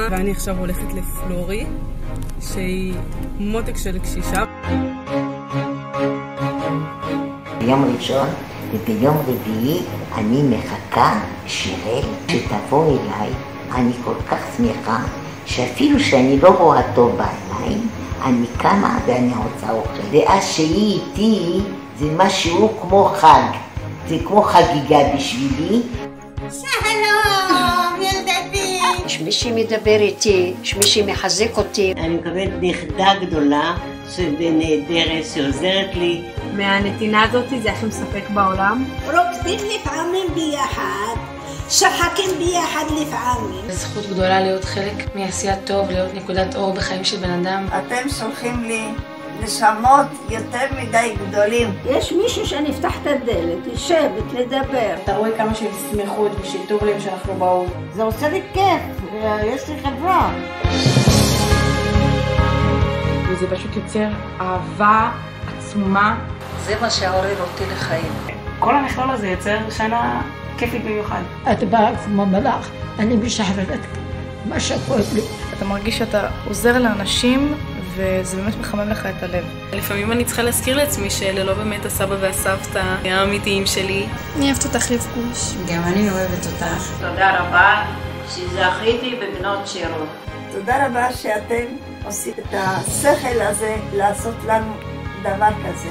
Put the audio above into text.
ואני עכשיו הולכת לפלורי, שהיא מותק של קשישה. ביום ראשון וביום רביעי אני מחכה שיראל שתבוא אליי. אני כל כך שמחה שאפילו שאני לא רואה טוב בעיניים, אני קמה ואני רוצה אוכל. ואז שהיא איתי זה משהו כמו חג, זה כמו חגיגה בשבילי. שלום ילדתי. יש מי שמדבר איתי, יש מי שמחזק אותי. אני מקבלת נכדה גדולה שנהדרת, שעוזרת לי. מהנתינה הזאת זה הכי מספק בעולם. רוקדים לפעמים ביחד, שחקים ביחד לפעמים. זו זכות גדולה להיות חלק מעשיית טוב, להיות נקודת אור בחיים של בן אדם. אתם שולחים לי נשמות יותר מדי גדולים. יש מישהו שנפתח את הדלת, לשבת, לדבר. אתה רואה כמה של שמחות ושיתוף לב שאנחנו באו. זה עושה לי כיף, יש לי חברה. וזה פשוט יוצר אהבה עצומה. זה מה שעורר אותי לחיים. כל המכלול הזה יוצר שנה כיפית במיוחד. את באה כמו מלאך, אני משחררת מה שכואב לי. אתה מרגיש שאתה עוזר לאנשים וזה באמת מחמם לך את הלב. לפעמים אני צריכה להזכיר לעצמי שאלה לא באמת הסבא והסבתא האמיתיים שלי. אני אוהבת אותך לפגוש. גם אני אוהבת אותך. תודה רבה שזכיתי בבנות שירות. תודה רבה שאתם עושים את השכל הזה לעשות לנו דבר כזה.